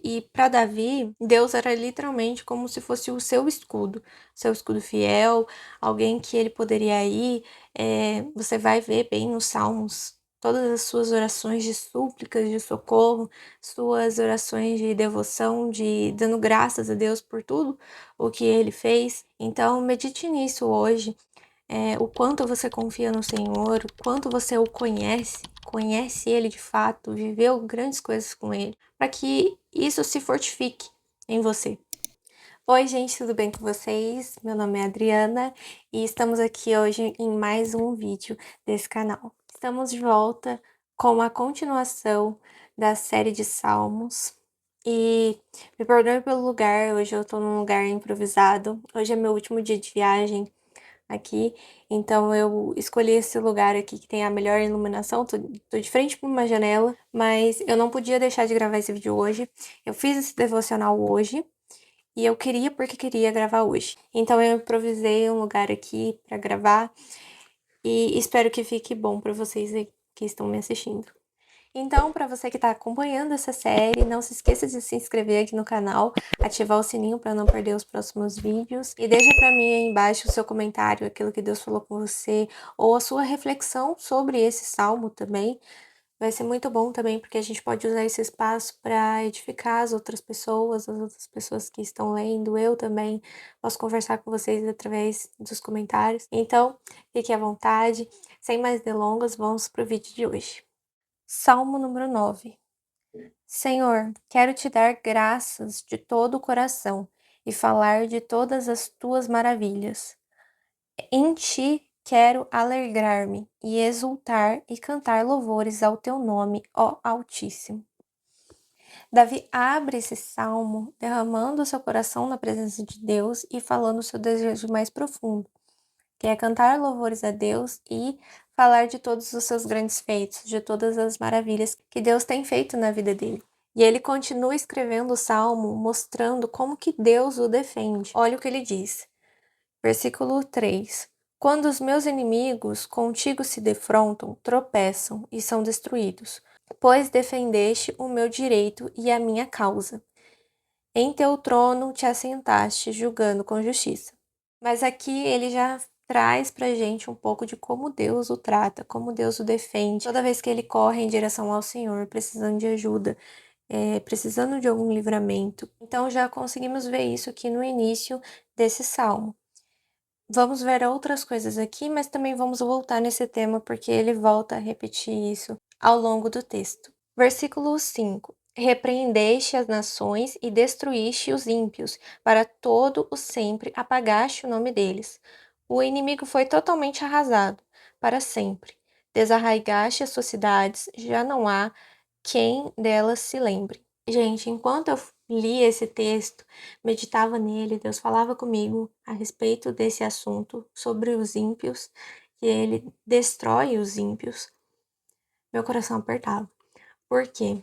E para Davi, Deus era literalmente como se fosse o seu escudo fiel, alguém que ele poderia ir. Você vai ver bem nos Salmos todas as suas orações de súplicas, de socorro, suas orações de devoção, de dando graças a Deus por tudo o que ele fez. Então, medite nisso hoje. O quanto você confia no Senhor, o quanto você o conhece Ele de fato, viveu grandes coisas com Ele, para que isso se fortifique em você. Oi, gente, tudo bem com vocês? Meu nome é Adriana e estamos aqui hoje em mais um vídeo desse canal. Estamos de volta com a continuação da série de Salmos. E me perdoe pelo lugar, hoje eu tô num lugar improvisado. Hoje é meu último dia de viagem aqui, então eu escolhi esse lugar aqui que tem a melhor iluminação, tô de frente para uma janela, mas eu não podia deixar de gravar esse vídeo hoje. Eu fiz esse devocional hoje e eu queria porque queria gravar hoje. Então eu improvisei um lugar aqui para gravar e espero que fique bom para vocês aí que estão me assistindo. Então, para você que está acompanhando essa série, não se esqueça de se inscrever aqui no canal, ativar o sininho para não perder os próximos vídeos e deixa para mim aí embaixo o seu comentário, aquilo que Deus falou com você, ou a sua reflexão sobre esse salmo também. Vai ser muito bom também, porque a gente pode usar esse espaço para edificar as outras pessoas que estão lendo. Eu também posso conversar com vocês através dos comentários. Então, fique à vontade. Sem mais delongas, vamos para o vídeo de hoje. Salmo número 9. Senhor, quero te dar graças de todo o coração e falar de todas as tuas maravilhas. Em ti quero alegrar-me e exultar e cantar louvores ao teu nome, ó Altíssimo. Davi abre esse salmo derramando seu coração na presença de Deus e falando o seu desejo mais profundo, que é cantar louvores a Deus e falar de todos os seus grandes feitos, de todas as maravilhas que Deus tem feito na vida dele. E ele continua escrevendo o salmo mostrando como que Deus o defende. Olha o que ele diz. Versículo 3. Quando os meus inimigos contigo se defrontam, tropeçam e são destruídos, pois defendeste o meu direito e a minha causa. Em teu trono te assentaste, julgando com justiça. Mas aqui ele já traz pra gente um pouco de como Deus o trata, como Deus o defende. Toda vez que ele corre em direção ao Senhor, precisando de ajuda, precisando de algum livramento. Então já conseguimos ver isso aqui no início desse salmo. Vamos ver outras coisas aqui, mas também vamos voltar nesse tema porque ele volta a repetir isso ao longo do texto. Versículo 5. Repreendeste as nações e destruíste os ímpios, para todo o sempre apagaste o nome deles. O inimigo foi totalmente arrasado, para sempre. Desarraigaste as suas cidades, já não há quem delas se lembre. Gente, enquanto eu li esse texto, meditava nele, Deus falava comigo a respeito desse assunto, sobre os ímpios, que ele destrói os ímpios. Meu coração apertava. Por quê?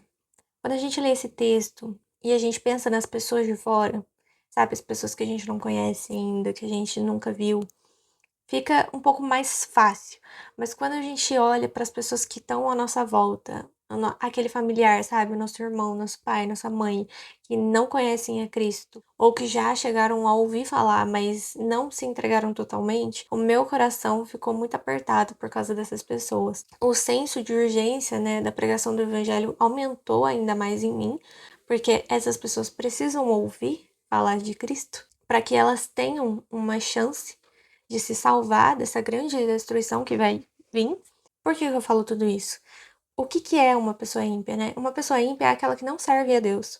Quando a gente lê esse texto e a gente pensa nas pessoas de fora, sabe, as pessoas que a gente não conhece ainda, que a gente nunca viu, fica um pouco mais fácil. Mas quando a gente olha para as pessoas que estão à nossa volta, aquele familiar, sabe, o nosso irmão, nosso pai, nossa mãe, que não conhecem a Cristo, ou que já chegaram a ouvir falar, mas não se entregaram totalmente, o meu coração ficou muito apertado por causa dessas pessoas. O senso de urgência, né, da pregação do evangelho aumentou ainda mais em mim, porque essas pessoas precisam ouvir falar de Cristo para que elas tenham uma chance de se salvar dessa grande destruição que vai vir. Por que eu falo tudo isso? O que é uma pessoa ímpia, né? Uma pessoa ímpia é aquela que não serve a Deus.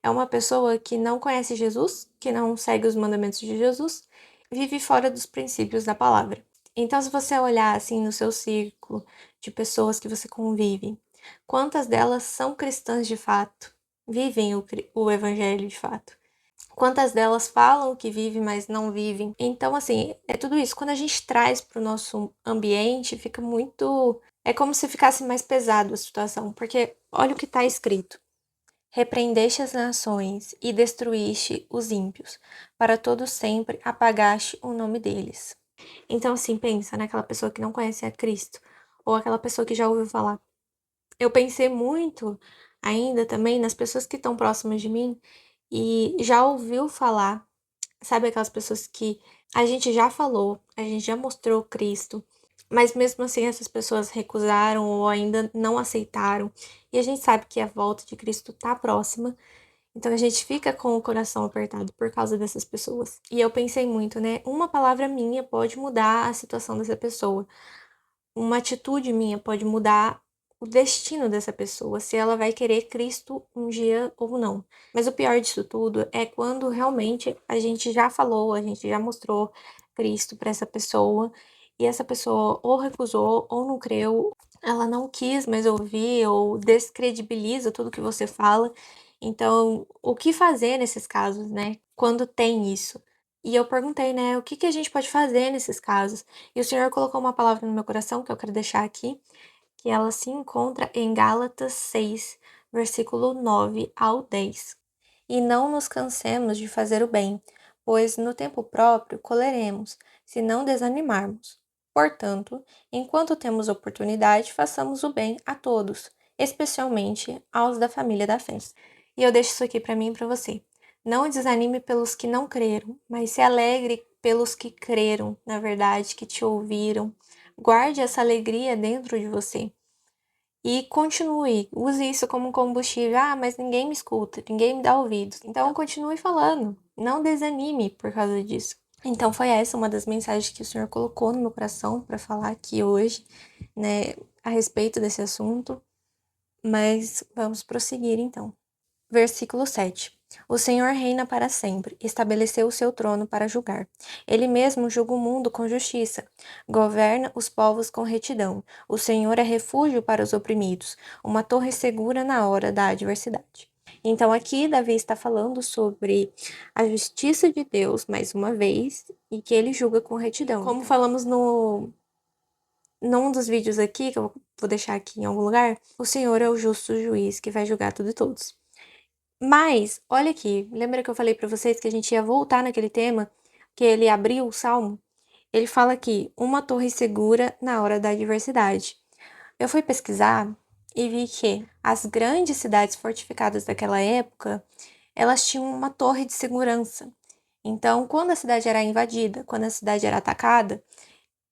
É uma pessoa que não conhece Jesus, que não segue os mandamentos de Jesus, vive fora dos princípios da palavra. Então, se você olhar assim no seu círculo de pessoas que você convive, quantas delas são cristãs de fato? Vivem o evangelho de fato? Quantas delas falam que vivem, mas não vivem? Então, assim, é tudo isso. Quando a gente traz para o nosso ambiente, fica muito... É como se ficasse mais pesado a situação, porque olha o que está escrito. Repreendeste as nações e destruíste os ímpios. Para todo sempre apagaste o nome deles. Então, assim, pensa naquela pessoa que não conhece a Cristo, ou aquela pessoa que já ouviu falar. Eu pensei muito ainda também nas pessoas que estão próximas de mim e já ouviu falar, sabe aquelas pessoas que a gente já falou, a gente já mostrou Cristo, mas mesmo assim essas pessoas recusaram ou ainda não aceitaram, e a gente sabe que a volta de Cristo tá próxima, então a gente fica com o coração apertado por causa dessas pessoas. E eu pensei muito, né? Uma palavra minha pode mudar a situação dessa pessoa. Uma atitude minha pode mudar o destino dessa pessoa, se ela vai querer Cristo um dia ou não. Mas o pior disso tudo é quando realmente a gente já falou, a gente já mostrou Cristo para essa pessoa e essa pessoa ou recusou ou não creu, ela não quis mais ouvir ou descredibiliza tudo que você fala. Então, o que fazer nesses casos, né? Quando tem isso? E eu perguntei, né, o que que a gente pode fazer nesses casos? E o Senhor colocou uma palavra no meu coração que eu quero deixar aqui, que ela se encontra em Gálatas 6, versículo 9 ao 10. E não nos cansemos de fazer o bem, pois no tempo próprio colheremos, se não desanimarmos. Portanto, enquanto temos oportunidade, façamos o bem a todos, especialmente aos da família da fé. E eu deixo isso aqui para mim e para você. Não desanime pelos que não creram, mas se alegre pelos que creram, na verdade, que te ouviram. Guarde essa alegria dentro de você. E continue, use isso como combustível. Ah, mas ninguém me escuta, ninguém me dá ouvidos. Então continue falando, não desanime por causa disso. Então foi essa uma das mensagens que o Senhor colocou no meu coração para falar aqui hoje, né, a respeito desse assunto. Mas vamos prosseguir então. Versículo 7. O Senhor reina para sempre, estabeleceu o seu trono para julgar. Ele mesmo julga o mundo com justiça, governa os povos com retidão. O Senhor é refúgio para os oprimidos, uma torre segura na hora da adversidade. Então aqui Davi está falando sobre a justiça de Deus, mais uma vez, e que ele julga com retidão. Como falamos num dos vídeos aqui, que eu vou deixar aqui em algum lugar, o Senhor é o justo juiz que vai julgar tudo e todos. Mas, olha aqui, lembra que eu falei para vocês que a gente ia voltar naquele tema, que ele abriu o salmo? Ele fala aqui, uma torre segura na hora da adversidade. Eu fui pesquisar e vi que as grandes cidades fortificadas daquela época, elas tinham uma torre de segurança. Então, quando a cidade era invadida, quando a cidade era atacada,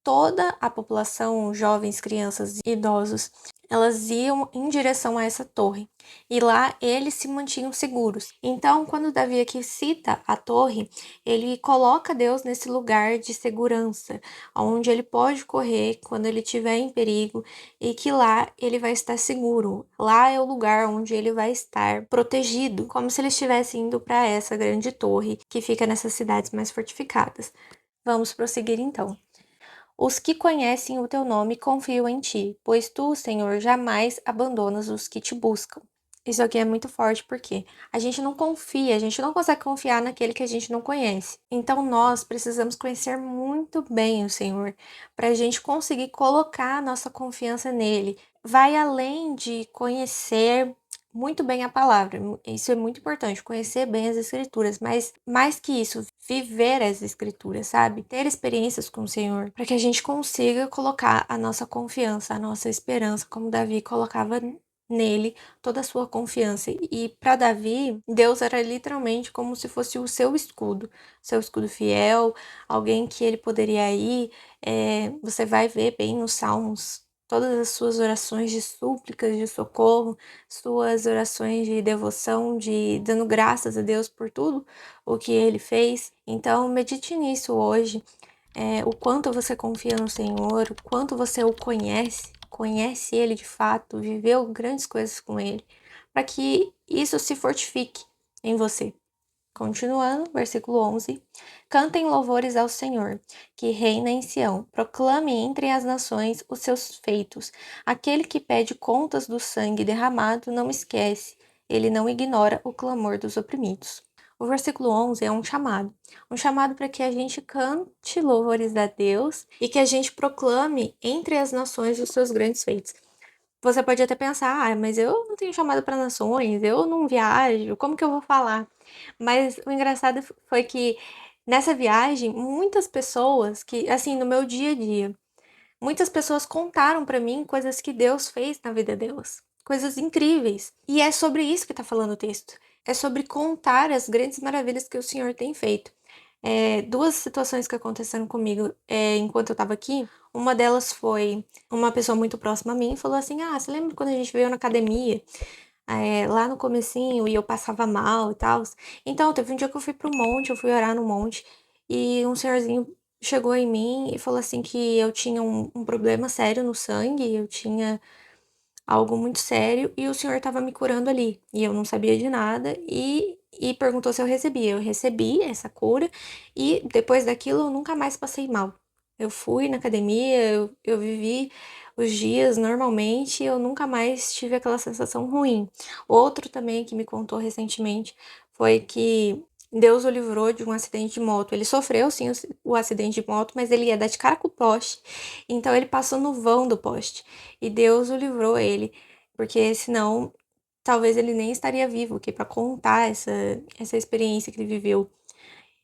toda a população, jovens, crianças e idosos, elas iam em direção a essa torre. E lá eles se mantinham seguros. Então, quando Davi aqui cita a torre, ele coloca Deus nesse lugar de segurança, onde ele pode correr quando ele estiver em perigo e que lá ele vai estar seguro. Lá é o lugar onde ele vai estar protegido, como se ele estivesse indo para essa grande torre que fica nessas cidades mais fortificadas. Vamos prosseguir então. Os que conhecem o teu nome confiam em ti, pois tu, Senhor, jamais abandonas os que te buscam. Isso aqui é muito forte porque a gente não confia, a gente não consegue confiar naquele que a gente não conhece. Então nós precisamos conhecer muito bem o Senhor para a gente conseguir colocar a nossa confiança nele. Vai além de conhecer muito bem a palavra. Isso é muito importante, conhecer bem as escrituras, mas mais que isso, viver as escrituras, sabe? Ter experiências com o Senhor, para que a gente consiga colocar a nossa confiança, a nossa esperança, como Davi colocava nele toda a sua confiança. E para Davi, Deus era literalmente como se fosse o seu escudo fiel, alguém que ele poderia ir. Você vai ver bem nos Salmos todas as suas orações de súplicas, de socorro, suas orações de devoção, de dando graças a Deus por tudo o que ele fez. Então, medite nisso hoje, o quanto você confia no Senhor, o quanto você o conhece ele de fato, viveu grandes coisas com ele, para que isso se fortifique em você. Continuando, versículo 11. Cantem louvores ao Senhor, que reina em Sião. Proclame entre as nações os seus feitos. Aquele que pede contas do sangue derramado não esquece. Ele não ignora o clamor dos oprimidos. O versículo 11 é um chamado para que a gente cante louvores a Deus e que a gente proclame entre as nações os seus grandes feitos. Você pode até pensar, mas eu não tenho chamado para nações, eu não viajo, como que eu vou falar? Mas o engraçado foi que nessa viagem, muitas pessoas que, assim, no meu dia a dia, muitas pessoas contaram para mim coisas que Deus fez na vida delas. coisas incríveis. E é sobre isso que está falando o texto. É sobre contar as grandes maravilhas que o Senhor tem feito. Duas situações que aconteceram comigo enquanto eu estava aqui. Uma delas foi uma pessoa muito próxima a mim falou assim: ah, você lembra quando a gente veio na academia? Lá no comecinho, e eu passava mal e tal. Então, teve um dia que eu fui pro monte, eu fui orar no monte, e um senhorzinho chegou em mim e falou assim que eu tinha um problema sério no sangue, eu tinha algo muito sério, e o senhor tava me curando ali, e eu não sabia de nada, e perguntou se eu recebia. Eu recebi essa cura, e depois daquilo eu nunca mais passei mal. Eu fui na academia, eu vivi os dias normalmente, eu nunca mais tive aquela sensação ruim. Outro também que me contou recentemente foi que Deus o livrou de um acidente de moto. Ele sofreu sim o acidente de moto, mas ele ia dar de cara com o poste, então ele passou no vão do poste. E Deus o livrou ele, porque senão talvez ele nem estaria vivo aqui para contar essa experiência que ele viveu.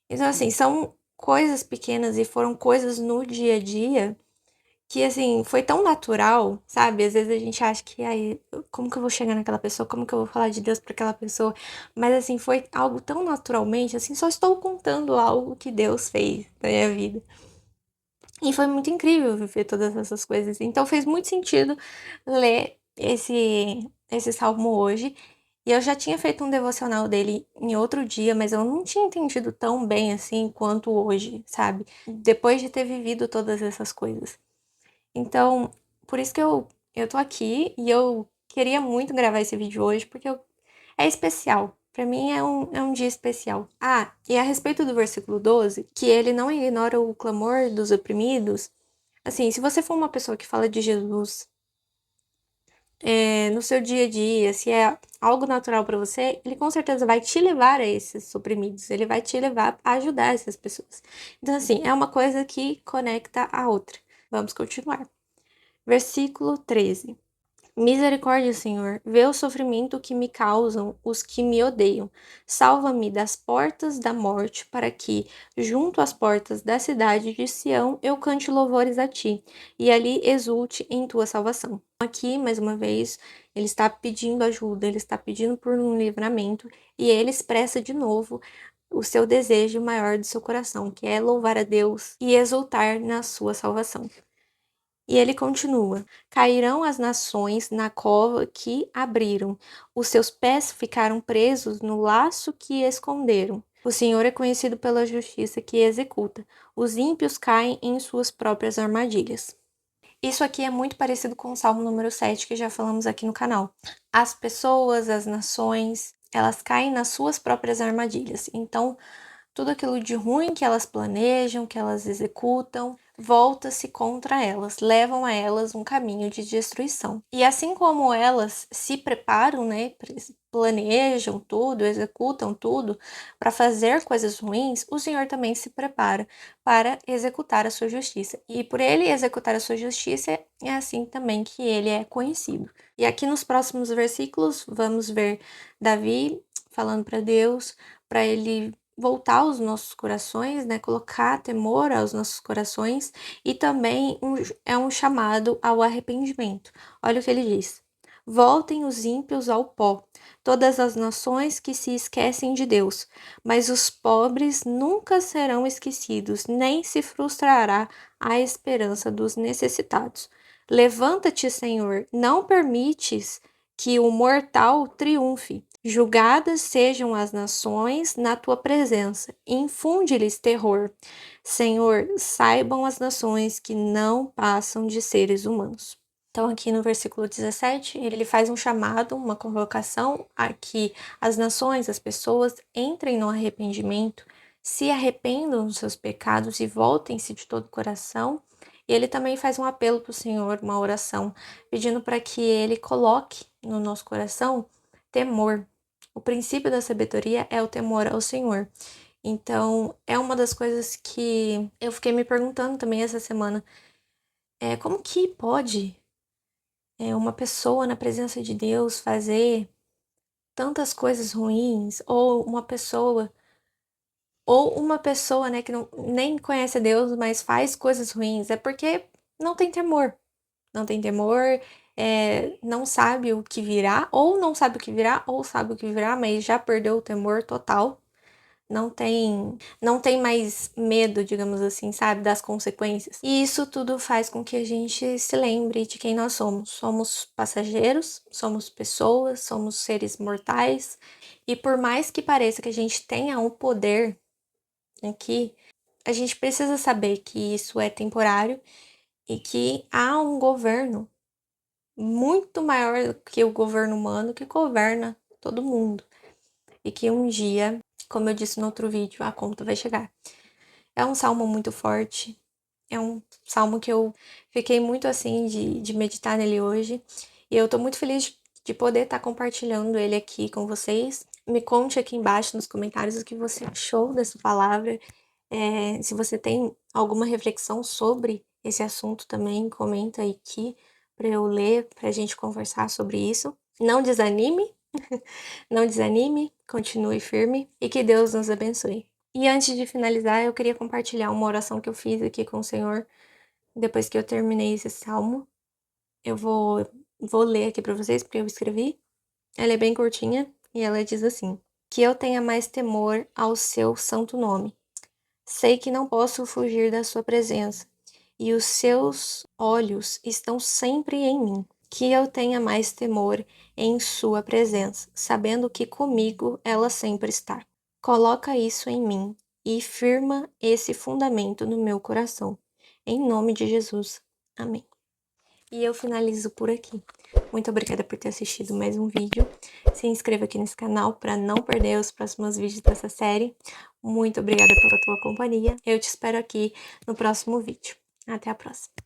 Então, assim, são coisas pequenas e foram coisas no dia a dia que, assim, foi tão natural, sabe? Às vezes a gente acha que, ai, como que eu vou chegar naquela pessoa? Como que eu vou falar de Deus para aquela pessoa? Mas, assim, foi algo tão naturalmente, assim, só estou contando algo que Deus fez na minha vida. E foi muito incrível viver todas essas coisas. Então fez muito sentido ler esse salmo hoje. E eu já tinha feito um devocional dele em outro dia, mas eu não tinha entendido tão bem assim quanto hoje, sabe? Depois de ter vivido todas essas coisas. Então, por isso que eu tô aqui e eu queria muito gravar esse vídeo hoje, porque é especial. Pra mim é um dia especial. Ah, e a respeito do versículo 12, que ele não ignora o clamor dos oprimidos. Assim, se você for uma pessoa que fala de Jesus no seu dia a dia, se é algo natural pra você, ele com certeza vai te levar a esses oprimidos. Ele vai te levar a ajudar essas pessoas. Então, assim, é uma coisa que conecta a outra. Vamos continuar. Versículo 13. Misericórdia, Senhor, vê o sofrimento que me causam os que me odeiam. Salva-me das portas da morte, para que, junto às portas da cidade de Sião, eu cante louvores a ti, e ali exulte em tua salvação. Aqui, mais uma vez, ele está pedindo ajuda, ele está pedindo por um livramento, e ele expressa de novo o seu desejo maior do seu coração, que é louvar a Deus e exultar na sua salvação. E ele continua: cairão as nações na cova que abriram, os seus pés ficaram presos no laço que esconderam. O Senhor é conhecido pela justiça que executa, os ímpios caem em suas próprias armadilhas. Isso aqui é muito parecido com o Salmo número 7, que já falamos aqui no canal. As pessoas, as nações, elas caem nas suas próprias armadilhas. Então, tudo aquilo de ruim que elas planejam, que elas executam, volta-se contra elas, levam a elas um caminho de destruição. E assim como elas se preparam, né, planejam tudo, executam tudo para fazer coisas ruins, o Senhor também se prepara para executar a sua justiça. E por ele executar a sua justiça, é assim também que ele é conhecido. E aqui nos próximos versículos, vamos ver Davi falando para Deus, para ele voltar aos nossos corações, né? Colocar temor aos nossos corações, e também é um chamado ao arrependimento. Olha o que ele diz: voltem os ímpios ao pó, todas as nações que se esquecem de Deus, mas os pobres nunca serão esquecidos, nem se frustrará a esperança dos necessitados. Levanta-te, Senhor, não permites que o mortal triunfe. Julgadas sejam as nações na tua presença, infunde-lhes terror. Senhor, saibam as nações que não passam de seres humanos. Então, aqui no versículo 17, ele faz um chamado, uma convocação a que as nações, as pessoas, entrem no arrependimento, se arrependam dos seus pecados e voltem-se de todo o coração. E ele também faz um apelo para o Senhor, uma oração, pedindo para que ele coloque no nosso coração temor. O princípio da sabedoria é o temor ao Senhor. Então, é uma das coisas que eu fiquei me perguntando também essa semana. Como que pode uma pessoa na presença de Deus fazer tantas coisas ruins? Ou uma pessoa, né, que nem conhece a Deus, mas faz coisas ruins? É porque não tem temor. Não tem temor, não sabe o que virá, ou não sabe o que virá, ou sabe o que virá, mas já perdeu o temor total. Não tem mais medo, digamos assim, sabe, das consequências. E isso tudo faz com que a gente se lembre de quem nós somos. Somos passageiros, somos pessoas, somos seres mortais. E por mais que pareça que a gente tenha um poder aqui, a gente precisa saber que isso é temporário e que há um governo muito maior que o governo humano que governa todo mundo. E que um dia, como eu disse no outro vídeo, a conta vai chegar. É um salmo muito forte, é um salmo que eu fiquei muito assim de meditar nele hoje. E eu tô muito feliz de poder estar compartilhando ele aqui com vocês. Me conte aqui embaixo nos comentários o que você achou dessa palavra. Se você tem alguma reflexão sobre esse assunto também, comenta aí aqui para eu ler, para a gente conversar sobre isso. Não desanime, não desanime, continue firme e que Deus nos abençoe. E antes de finalizar, eu queria compartilhar uma oração que eu fiz aqui com o Senhor depois que eu terminei esse salmo. Eu vou ler aqui para vocês porque eu escrevi. Ela é bem curtinha e ela diz assim: que eu tenha mais temor ao seu santo nome. Sei que não posso fugir da sua presença, e os seus olhos estão sempre em mim. Que eu tenha mais temor em sua presença, sabendo que comigo ela sempre está. Coloca isso em mim e firma esse fundamento no meu coração. Em nome de Jesus. Amém. E eu finalizo por aqui. Muito obrigada por ter assistido mais um vídeo. Se inscreva aqui nesse canal para não perder os próximos vídeos dessa série. Muito obrigada pela tua companhia. Eu te espero aqui no próximo vídeo. Até a próxima.